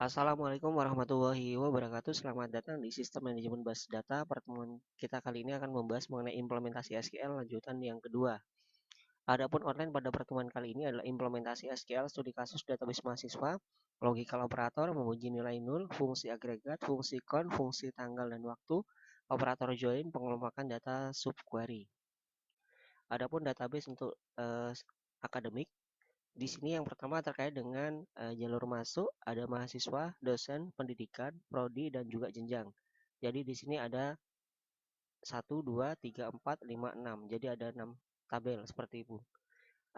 Assalamualaikum warahmatullahi wabarakatuh. Selamat datang di Sistem Manajemen Basis Data. Pertemuan kita kali ini akan membahas mengenai implementasi SQL lanjutan yang kedua. Adapun online pada pertemuan kali ini adalah implementasi SQL, studi kasus database mahasiswa, logical operator, menguji nilai nul, fungsi agregat, fungsi count, fungsi tanggal dan waktu, operator join, pengelompokan data subquery. Adapun database untuk akademik, di sini yang pertama terkait dengan jalur masuk, ada mahasiswa, dosen, pendidikan, prodi, dan juga jenjang. Jadi di sini ada 1, 2, 3, 4, 5, 6. Jadi ada 6 tabel seperti itu.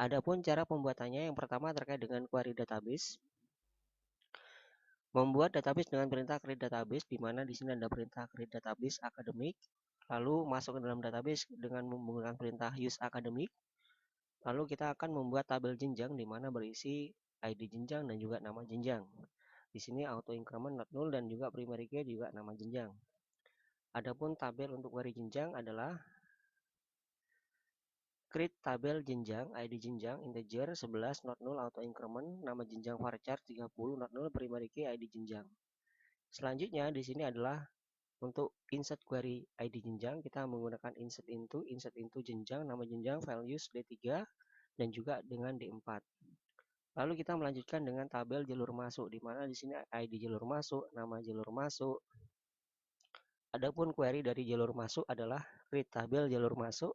Adapun cara pembuatannya, yang pertama terkait dengan query database. Membuat database dengan perintah create database, di mana di sini ada perintah create database akademik. Lalu masuk ke dalam database dengan menggunakan perintah use akademik. Lalu kita akan membuat tabel jenjang di mana berisi ID jenjang dan juga nama jenjang. Di sini auto increment not null dan juga primary key juga nama jenjang. Adapun tabel untuk query jenjang adalah create tabel jenjang, ID jenjang, integer 11 not null auto increment, nama jenjang varchar 30 not null, primary key ID jenjang. Selanjutnya di sini adalah untuk insert query ID jenjang, kita menggunakan insert into jenjang, nama jenjang, values D3 dan juga dengan D4. Lalu kita melanjutkan dengan tabel jalur masuk, di mana di sini ID jalur masuk, nama jalur masuk. Adapun query dari jalur masuk adalah create tabel jalur masuk,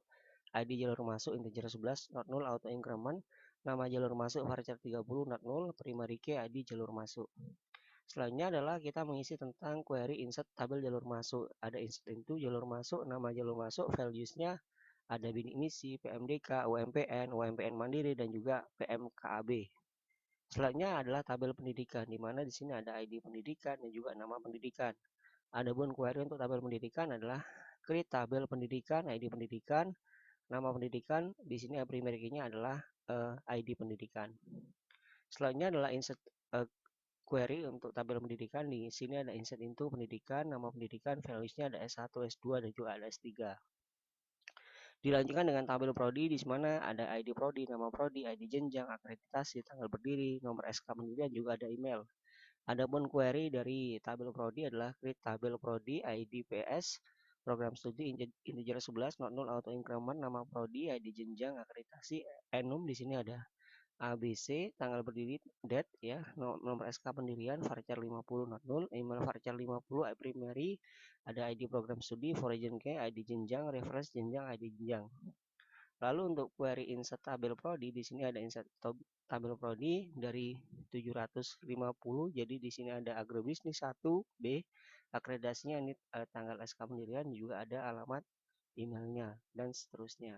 ID jalur masuk integer 11 not null auto increment, nama jalur masuk varchar 30 not null, primary key ID jalur masuk. Selanjutnya adalah kita mengisi tentang query insert tabel jalur masuk. Ada insert into jalur masuk, nama jalur masuk, values-nya ada bin emisi, PMDK, UMPN, UMPN Mandiri dan juga PMKAB. Selanjutnya adalah tabel pendidikan, di mana di sini ada ID pendidikan dan juga nama pendidikan. Adapun query untuk tabel pendidikan adalah create tabel pendidikan, ID pendidikan, nama pendidikan. Di sini primary key-nya adalah ID pendidikan. Selanjutnya adalah insert query untuk tabel pendidikan. Di sini ada insert into pendidikan, nama pendidikan, values-nya ada S1, S2 dan juga ada S3. Dilanjutkan dengan tabel prodi, di mana ada ID prodi, nama prodi, ID jenjang, akreditasi, tanggal berdiri, nomor SK pendirian, juga ada email. Adapun query dari tabel prodi adalah create tabel prodi ID PS, program studi integer 11 not null auto increment, nama prodi, ID jenjang, akreditasi, enum. Di sini ada ABC, tanggal berdiri, date ya, nomor SK pendirian, varchar 50 not null, email varchar 50, primary, ada ID program studi, origin key, ID jenjang, reference jenjang, ID jenjang. Lalu untuk query insert tabel prodi, di sini ada insert tabel prodi dari 750. Jadi di sini ada agrobisnis 1B, akreditasinya ini tanggal SK pendirian, juga ada alamat emailnya dan seterusnya.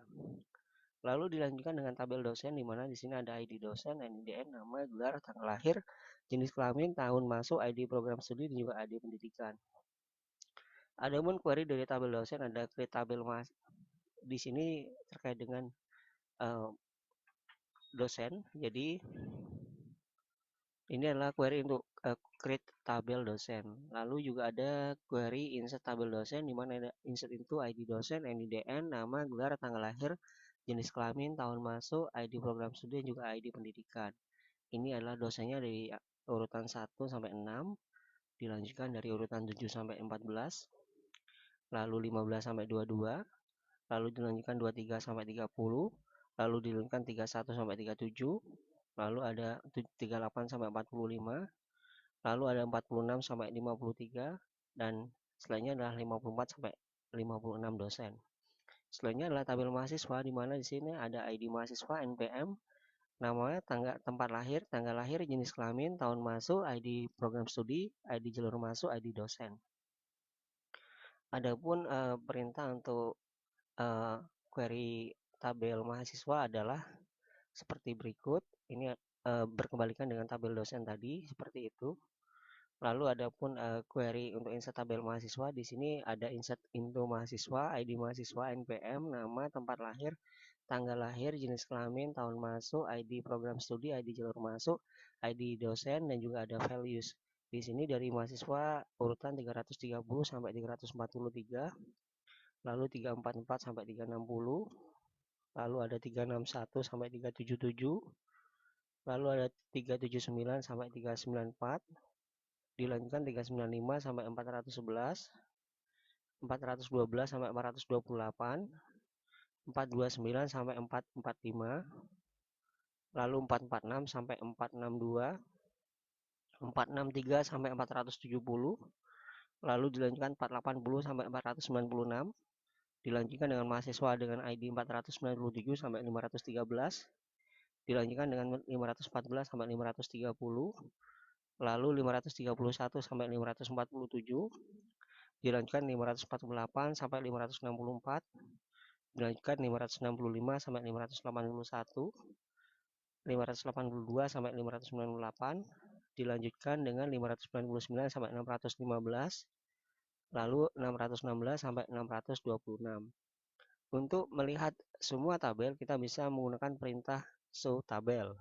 Lalu dilanjutkan dengan tabel dosen, di mana di sini ada ID dosen, NIDN, nama, gelar, tanggal lahir, jenis kelamin, tahun masuk, ID program studi dan juga ID pendidikan. Adapun query dari tabel dosen ada create tabel di sini terkait dengan dosen. Jadi ini adalah query untuk create tabel dosen. Lalu juga ada query insert tabel dosen, di mana ada insert into ID dosen, NIDN, nama, gelar, tanggal lahir, jenis kelamin, tahun masuk, ID program studi, juga ID pendidikan. Ini adalah dosennya dari urutan 1 sampai 6, dilanjutkan dari urutan 7 sampai 14, lalu 15 sampai 22, lalu dilanjutkan 23 sampai 30, lalu dilanjutkan 31 sampai 37, lalu ada 38 sampai 45, lalu ada 46 sampai 53, dan selanjutnya adalah 54 sampai 56 dosen. Selanjutnya adalah tabel mahasiswa, di mana di sini ada ID mahasiswa, NPM, nama, tempat lahir, tanggal lahir, jenis kelamin, tahun masuk, ID program studi, ID jalur masuk, ID dosen. Adapun perintah untuk query tabel mahasiswa adalah seperti berikut. Ini berkebalikan dengan tabel dosen tadi, seperti itu. Lalu adapun query untuk insert tabel mahasiswa, di sini ada insert into mahasiswa, ID mahasiswa, NPM, nama, tempat lahir, tanggal lahir, jenis kelamin, tahun masuk, ID program studi, ID jalur masuk, ID dosen, dan juga ada values. Di sini dari mahasiswa urutan 330 sampai 343, lalu 344 sampai 360, lalu ada 361 sampai 377, lalu ada 379 sampai 394, dilanjutkan 395 sampai 411, 412 sampai 428, 429 sampai 445, lalu 446 sampai 462, 463 sampai 470, lalu dilanjutkan 480 sampai 496, dilanjutkan dengan mahasiswa dengan ID 497 sampai 513, dilanjutkan dengan 514 sampai 530, lalu 531 sampai 547, dilanjutkan 548 sampai 564, dilanjutkan 565 sampai 581, 582 sampai 598, dilanjutkan dengan 599 sampai 615, lalu 616 sampai 626. Untuk melihat semua tabel, kita bisa menggunakan perintah show tabel.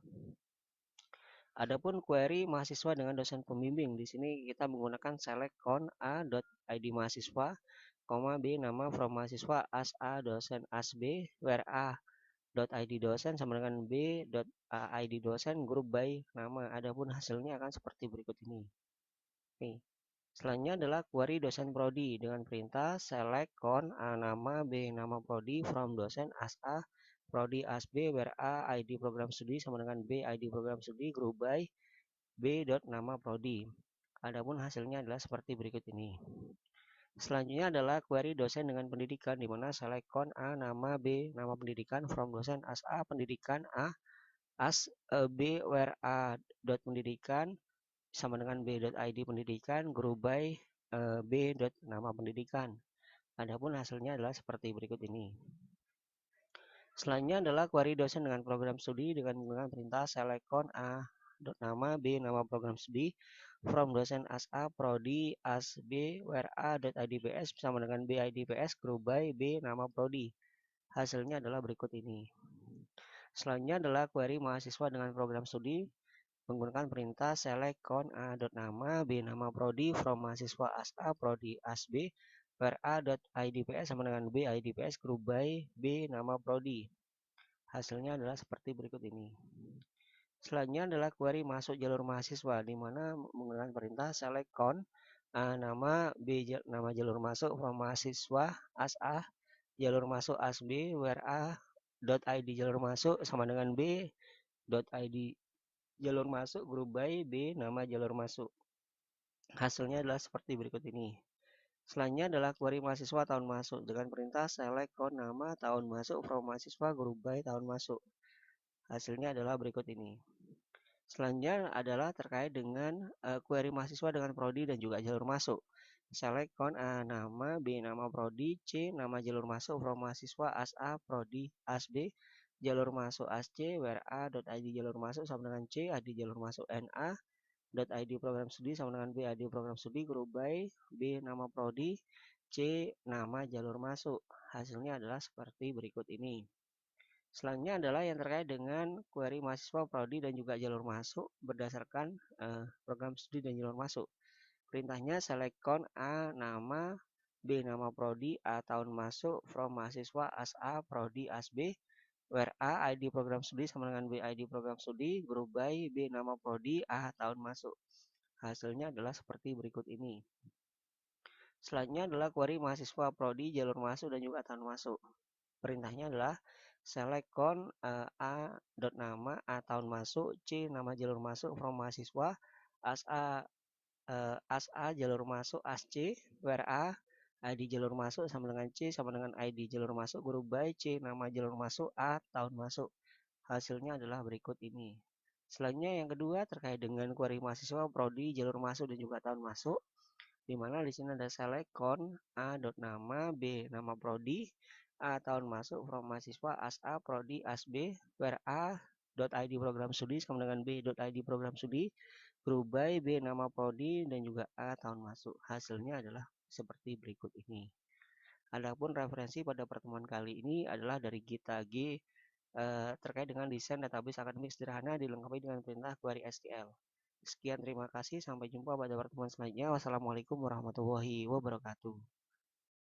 Adapun query mahasiswa dengan dosen pembimbing, di sini kita menggunakan select count a.id mahasiswa, B nama from mahasiswa as a dosen as b, where a.id dosen sama dengan b.id dosen group by nama. Adapun hasilnya akan seperti berikut ini. Oke. Selanjutnya adalah query dosen prodi dengan perintah select count a nama b nama prodi from dosen as a prodi as b where a id program studi sama dengan b id program studi group by b nama prodi. Adapun hasilnya adalah seperti berikut ini. Selanjutnya adalah query dosen dengan pendidikan, di mana select count a nama b nama pendidikan from dosen as a pendidikan a as b where a pendidikan sama dengan b.id pendidikan group by b. nama pendidikan. Adapun hasilnya adalah seperti berikut ini. Selanjutnya adalah query dosen dengan program studi dengan menggunakan perintah select count a nama b nama program studi from dosen as a prodi as b where a.idps sama dengan b.idps group by b nama prodi. Hasilnya adalah berikut ini. Selanjutnya adalah query mahasiswa dengan program studi menggunakan perintah select count a nama b nama prodi from mahasiswa as a prodi as b where a.idps sama dengan b idps group by b nama prodi. Hasilnya adalah seperti berikut ini. Selanjutnya adalah query masuk jalur mahasiswa, di mana menggunakan perintah select count a nama b nama jalur masuk from mahasiswa as a jalur masuk as b where a.id jalur masuk sama dengan b.id jalur masuk group by b nama jalur masuk. Hasilnya adalah seperti berikut ini. Selanjutnya adalah query mahasiswa tahun masuk dengan perintah select count nama tahun masuk from mahasiswa group by tahun masuk. Hasilnya adalah berikut ini. Selanjutnya adalah terkait dengan query mahasiswa dengan prodi dan juga jalur masuk. Select count a nama b nama prodi, c nama jalur masuk from mahasiswa as a prodi as b jalur masuk as c where a.id jalur masuk sama dengan c id jalur masuk na.id program studi sama dengan b id program studi group by b nama prodi, c nama jalur masuk. Hasilnya adalah seperti berikut ini. Selanjutnya adalah yang terkait dengan query mahasiswa prodi dan juga jalur masuk berdasarkan program studi dan jalur masuk. Perintahnya select count a nama b nama prodi a tahun masuk from mahasiswa as a prodi as b where a id program studi sama dengan b id program studi group by b nama prodi a tahun masuk. Hasilnya adalah seperti berikut ini. Selanjutnya adalah query mahasiswa prodi jalur masuk dan juga tahun masuk. Perintahnya adalah select count a nama a tahun masuk, c nama jalur masuk from mahasiswa as a jalur masuk as c where a id jalur masuk sama dengan c sama dengan id jalur masuk group by c nama jalur masuk a tahun masuk. Hasilnya adalah berikut ini. Selanjutnya yang kedua terkait dengan query mahasiswa prodi jalur masuk dan juga tahun masuk, di mana di sini ada select count a nama b nama prodi a tahun masuk from mahasiswa as a prodi as b where a.id program studi sama dengan b.id program studi group by b nama prodi dan juga a tahun masuk. Hasilnya adalah seperti berikut ini. Adapun referensi pada pertemuan kali ini adalah dari Gita G terkait dengan desain database akademik sederhana dilengkapi dengan perintah query SQL. Sekian, terima kasih, sampai jumpa pada pertemuan selanjutnya. Wassalamualaikum warahmatullahi wabarakatuh.